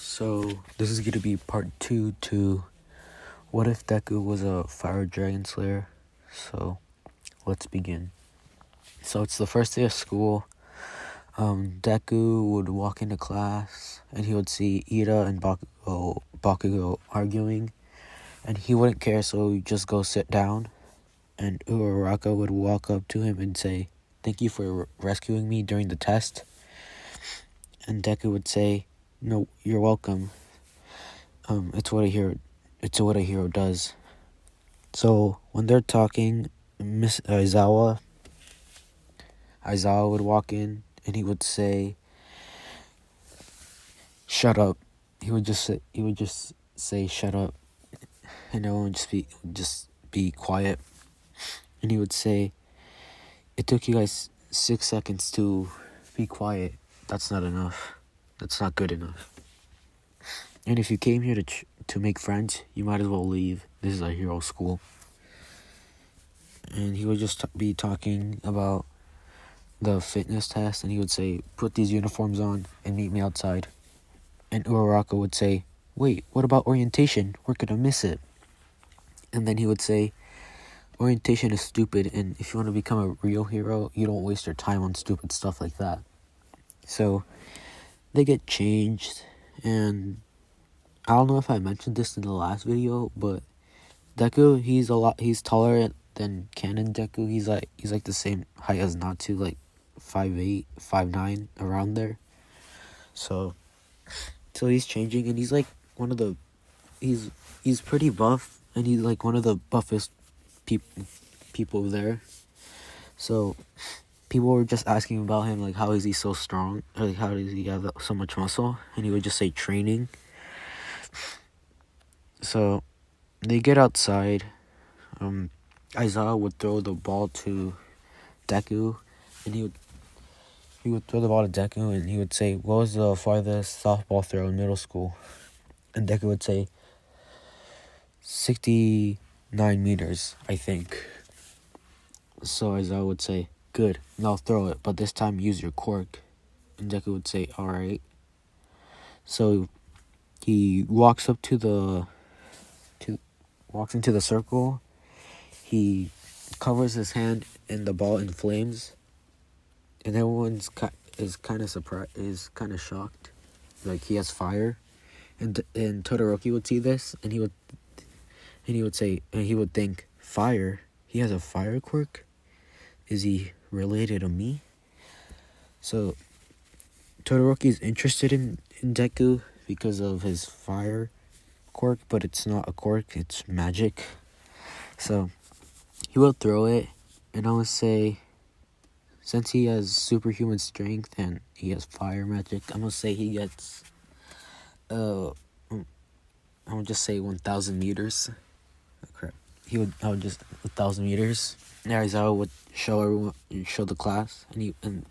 So, this is going to be part 2 to what if Deku was a fire dragon slayer? So, let's begin. So, it's the first day of school. Deku would walk into class and he would see Ida and Bakugo arguing, and he wouldn't care, so he'd just go sit down. And Uraraka would walk up to him and say, "Thank you for rescuing me during the test." And Deku would say, "No, you're welcome. It's what a hero does." So when they're talking, Miss Aizawa would walk in and he would say, "Shut up." He would just say "shut up," and everyone would just be quiet. And he would say, "It took you guys 6 seconds to be quiet. That's not enough. That's not good enough. And if you came here to make friends, you might as well leave. This is a hero school." And he would just be talking about the fitness test, and he would say, "Put these uniforms on and meet me outside." And Uraraka would say, "Wait, what about orientation? We're gonna miss it." And then he would say, "Orientation is stupid, and if you want to become a real hero, you don't waste your time on stupid stuff like that." So they get changed, and I don't know if I mentioned this in the last video, but Deku, he's taller than Canon Deku. He's like the same height as Natsu, like 5'8", 5'9", around there. So he's changing, and he's like one of the he's pretty buff, and he's like one of the buffest people there. So people were just asking about him, like, how is he so strong? Or, like, how does he have so much muscle? And he would just say training. So they get outside. Aizawa would throw the ball to Deku, and he would throw the ball to Deku, and he would say, "What was the farthest softball throw in middle school?" And Deku would say, 69 meters, I think. So Aizawa would say, "Good, now throw it, but this time use your quirk." And Deku would say, "Alright." So he walks up walks into the circle. He covers his hand, and the ball inflames, and everyone's is kind of shocked, like he has fire. And Todoroki would see this, and he would think, "Fire? He has a fire quirk? Is he related to me?" So Todoroki is interested in Deku because of his fire quirk, but it's not a quirk, it's magic. So he will throw it, and I would say, since he has superhuman strength and he has fire magic, I'm gonna say he gets I'm gonna just say 1,000 meters. Oh, crap. I would just 1,000 meters. Aizawa would show the class, and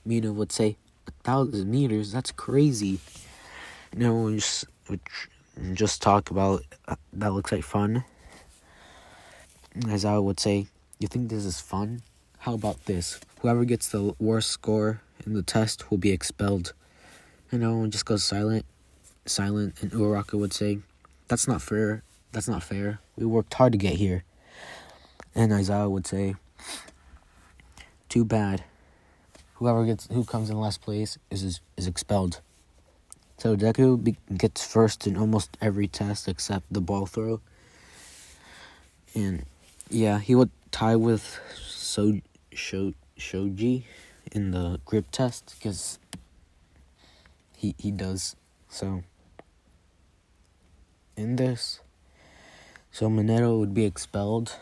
Mina would say, 1,000 meters? That's crazy. And everyone would just talk about that looks like fun. Aizawa would say, "You think this is fun? How about this? Whoever gets the worst score in the test will be expelled." And everyone just goes silent. And Uraraka would say, "That's not fair. That's not fair. We worked hard to get here." And Aizawa would say, "Too bad. Who comes in last place is expelled." So Deku gets first in almost every test except the ball throw. And yeah, he would tie with Shoji in the grip test, because he does. So in this, so Minato would be expelled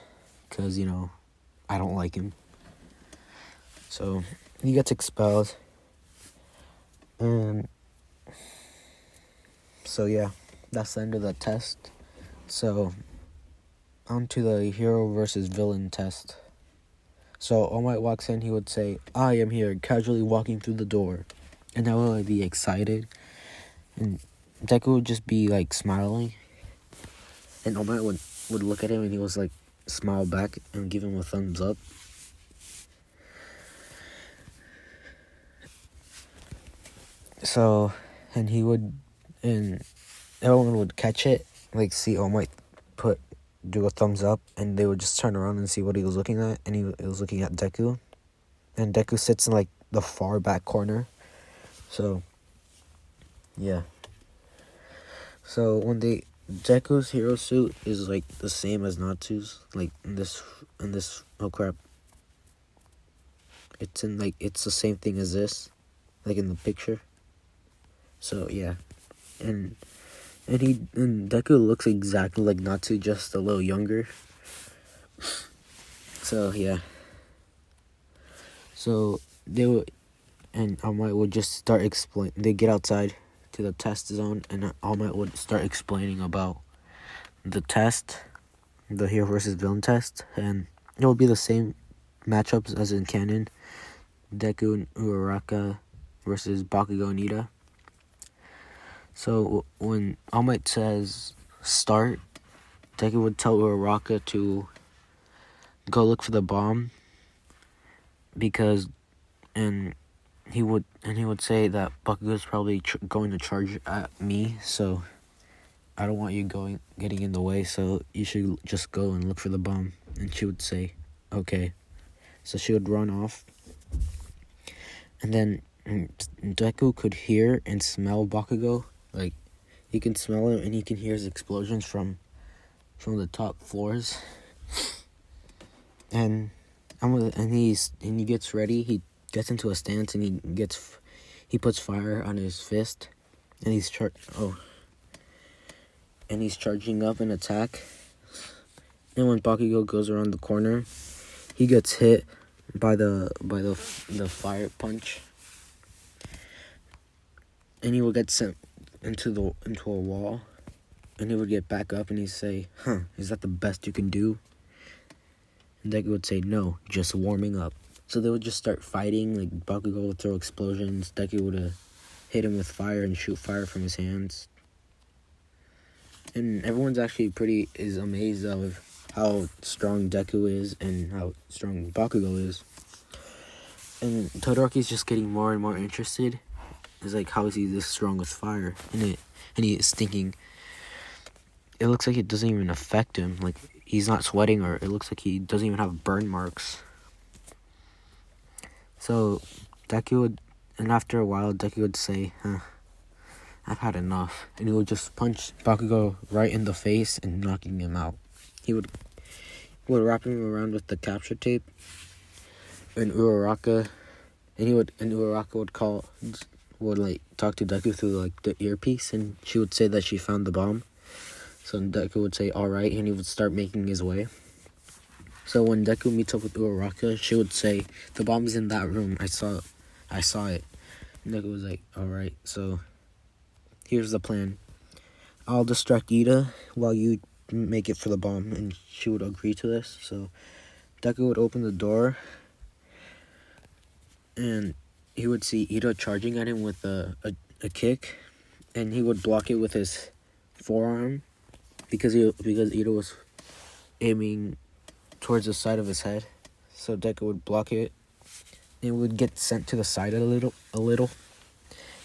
because, I don't like him. So he gets expelled. And so yeah, that's the end of the test. So on to the hero versus villain test. So All Might walks in, he would say, "I am here," casually walking through the door. And I would be excited. And Deku would just be like smiling. And All Might would look at him, and he was like smile back and give him a thumbs up. So, and he would and everyone would catch it, like see All Might do a thumbs up, and they would just turn around and see what he was looking at, and he was looking at Deku, and Deku sits in like the far back corner. So yeah. So when Deku's hero suit is like the same as Natsu's, like in this oh crap. It's the same thing as this, like in the picture. So yeah. And and Deku looks exactly like Natsu, just a little younger. So yeah. So they would and All Might would just start explain. They get outside to the test zone, and All Might would start explaining about the test, the hero versus villain test, and it would be the same matchups as in canon. Deku and Uraraka versus Bakugo and Ida. So when All Might says start, Deku would tell Uraraka to go look for the bomb, because and he would say that Bakugo's probably going to charge at me, so I don't want you getting in the way, so you should just go and look for the bomb. And she would say, okay. So she would run off, and then Deku could hear and smell Bakugo. Like, he can smell him, and he can hear his explosions from the top floors. And he gets ready. He gets into a stance, and he puts fire on his fist, and he's charging up an attack. And when Bakugo goes around the corner, he gets hit by the fire punch, and he will get sent into a wall, and he would get back up, and he'd say, "Huh, is that the best you can do?" And Deku would say, "No, just warming up." So they would just start fighting. Like, Bakugo would throw explosions. Deku would hit him with fire and shoot fire from his hands. And everyone's actually is amazed of how strong Deku is and how strong Bakugo is. And Todoroki's just getting more and more interested. It's like, how is he this strong with fire? And he is thinking, it looks like it doesn't even affect him. Like, he's not sweating, or it looks like he doesn't even have burn marks. So and after a while, Deku would say, I've had enough. And he would just punch Bakugo right in the face and knocking him out. He would wrap him around with the capture tape, and Uraraka would like talk to Deku through like the earpiece, and she would say that she found the bomb. So Deku would say, alright, and he would start making his way. So when Deku meets up with Uraraka, she would say, the bomb's in that room, I saw it. And Deku was like, alright, so here's the plan. I'll distract Ida while you make it for the bomb. And she would agree to this. So Deku would open the door, and he would see Ida charging at him with a kick, and he would block it with his forearm, because Ida was aiming towards the side of his head. So Deku would block it. It would get sent to the side a little.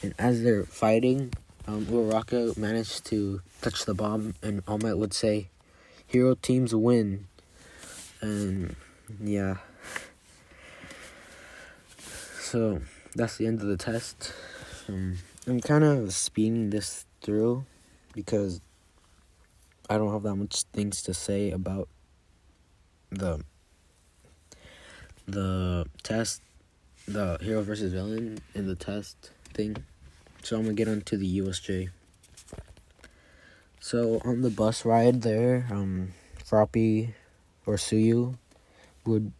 And as they're fighting, Uraraka managed to touch the bomb, and All Might would say, "Hero teams win." And yeah. So that's the end of the test. I'm kind of speeding this through because I don't have that much things to say about the test, the hero versus villain in the test thing. So I'm gonna get onto the USJ. So on the bus ride there, Froppy or Suyu would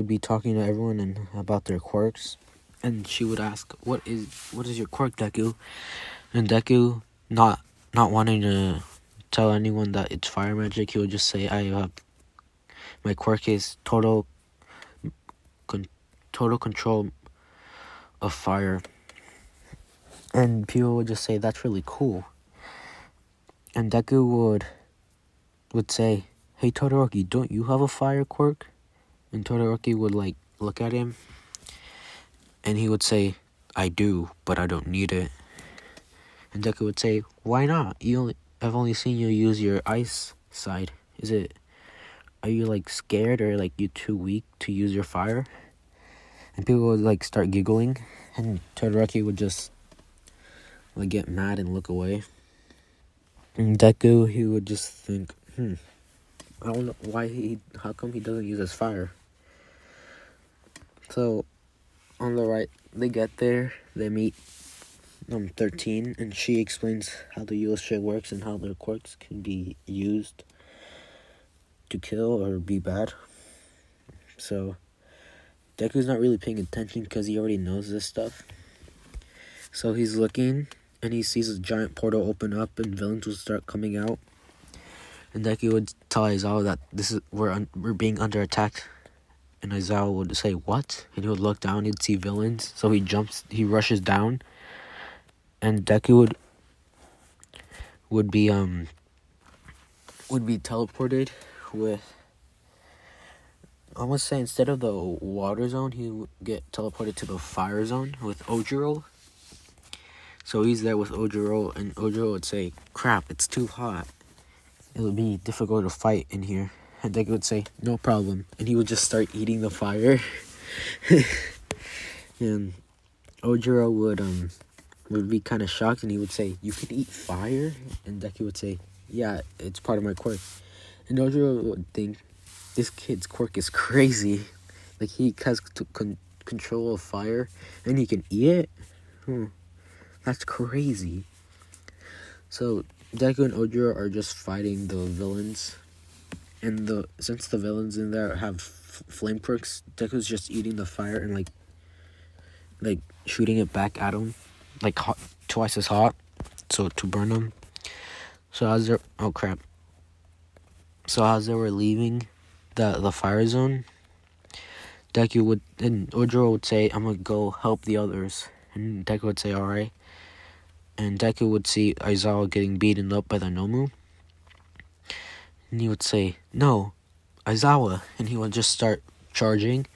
be talking to everyone and about their quirks, and she would ask, "What is your quirk, Deku?" And Deku, not wanting to tell anyone that it's fire magic, he would just say, my quirk is total control of fire. And people would just say, that's really cool. And Deku would say, "Hey Todoroki, don't you have a fire quirk?" And Todoroki would like look at him, and he would say, "I do, but I don't need it." And Deku would say, "Why not? I've only seen you use your ice side. Are you like scared or like you too weak to use your fire?" And people would like start giggling, and Todoroki would just like get mad and look away. And Deku, he would just think, I don't know how come he doesn't use his fire? So on the right, they get there, they meet 13, and she explains how the USJ works and how their quirks can be used to kill or be bad. So Deku's not really paying attention because he already knows this stuff. So he's looking, and he sees a giant portal open up, and villains will start coming out. And Deku would tell Aizawa that we're being under attack. And Aizawa would say, "What?" And he would look down, he'd see villains. So he rushes down, and Deku would be teleported with, I must say, instead of the water zone, he would get teleported to the fire zone with Ojiro. So he's there with Ojiro, and Ojiro would say, "Crap, it's too hot. It would be difficult to fight in here." And Deku would say, "No problem." And he would just start eating the fire. And Ojiro would be kind of shocked, and he would say, "You can eat fire?" And Deku would say, "Yeah, it's part of my quirk." And Ojiro would think, this kid's quirk is crazy. Like, he has control of fire, and he can eat it? That's crazy. So Deku and Ojiro are just fighting the villains. And since the villains in there have flame quirks, Deku's just eating the fire and like shooting it back at him, like hot, twice as hot, so to burn them. So as they were leaving the fire zone, Ojiro would say, "I'm gonna go help the others," and Deku would say, "All right." And Deku would see Aizawa getting beaten up by the Nomu, and he would say, "No, Aizawa," and he would just start charging,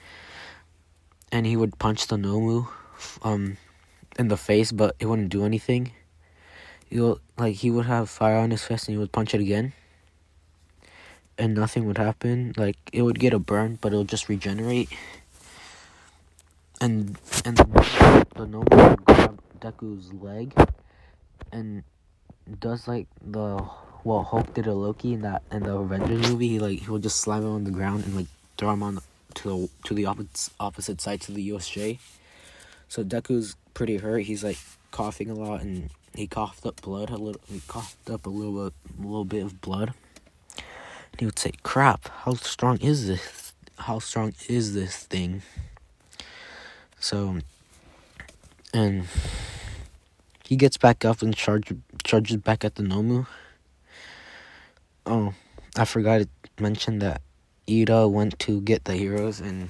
and he would punch the Nomu in the face, but it wouldn't do anything. He would have fire on his fist, and he would punch it again, and nothing would happen. Like, it would get a burn, but it would just regenerate. And the Nomu would grab Deku's leg, and does like Hulk did to Loki in the Avengers movie. He would just slam him on the ground and like throw him to the opposite side to the USJ. So Deku's pretty hurt. He's like coughing a lot, and he coughed up blood a little. He coughed up a little bit of blood. And he would say, "Crap! How strong is this? How strong is this thing?" So, and he gets back up and charges back at the Nomu. Oh, I forgot to mention that Ida went to get the heroes, and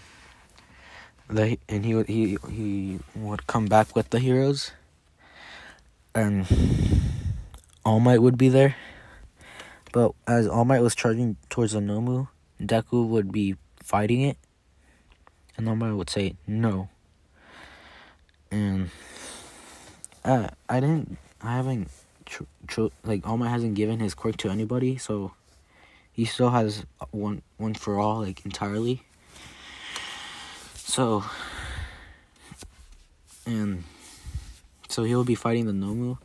he would come back with the heroes, and All Might would be there. But as All Might was charging towards the Nomu, Deku would be fighting it, and All Might would say no. And I haven't All Might hasn't given his quirk to anybody, so he still has one for all, like, entirely. So he'll be fighting the Nomu.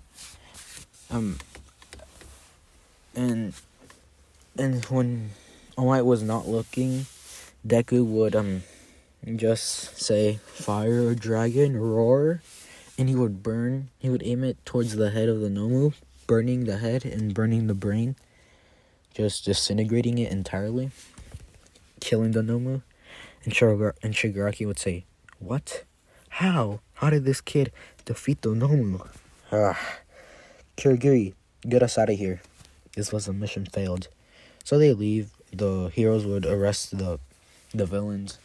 And when All Might was not looking, Deku would just say, "Fire dragon, roar," and he would aim it towards the head of the Nomu, burning the head and burning the brain, just disintegrating it entirely, killing the Nomu. And Shigaraki would say, "What? How did this kid defeat the Nomu? Kirigiri, get us out of here. This was a mission failed." So they leave. The heroes would arrest the villains,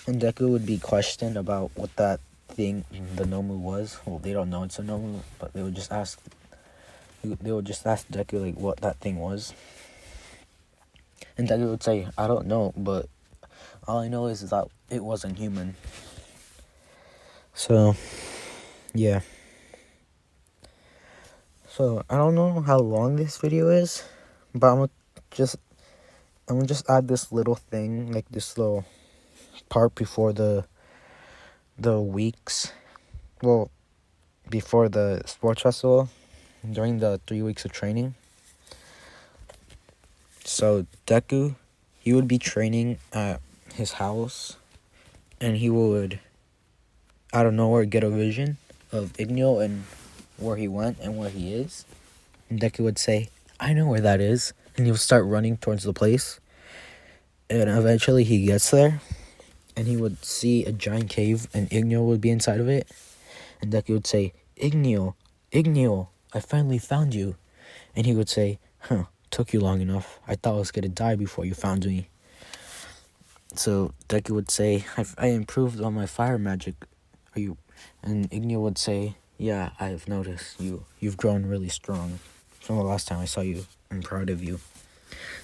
and Deku would be questioned about what that thing the Nomu was. Well, they don't know it's a Nomu, but they would just ask Deku like what that thing was. And Deku would say, "I don't know, but all I know is that it wasn't human." So, yeah. So I don't know how long this video is, but just I'm gonna just add this little thing, like this little part before the weeks. Well, before the sports festival, during the 3 weeks of training. So Deku, he would be training at his house, and he would out of nowhere get a vision of Igneo and where he went and where he is. And Deku would say, "I know where that is," and he would start running towards the place. And eventually he gets there, and he would see a giant cave, and Igneo would be inside of it. And Deku would say, "Igneo, Igneo, I finally found you." And he would say, "Huh, took you long enough. I thought I was gonna die before you found me." So Deku would say, I improved on my fire magic. Are you? And Igneo would say, "Yeah, I've noticed you've grown really strong from the last time I saw you. I'm proud of you."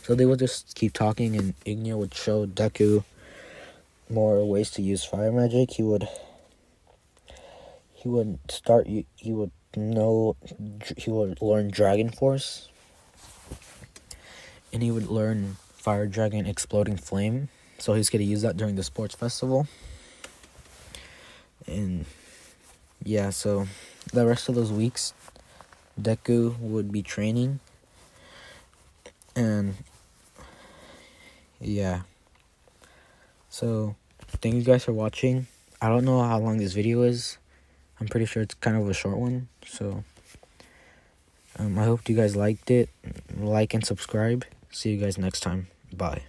So they would just keep talking, and Igneo would show Deku more ways to use fire magic. He would start. He would know. He would learn Dragon Force, and he would learn Fire Dragon Exploding Flame. So he's gonna use that during the sports festival. And yeah, so the rest of those weeks, Deku would be training. And yeah. So thank you guys for watching. I don't know how long this video is. I'm pretty sure it's kind of a short one. So I hope you guys liked it. Like and subscribe. See you guys next time. Bye.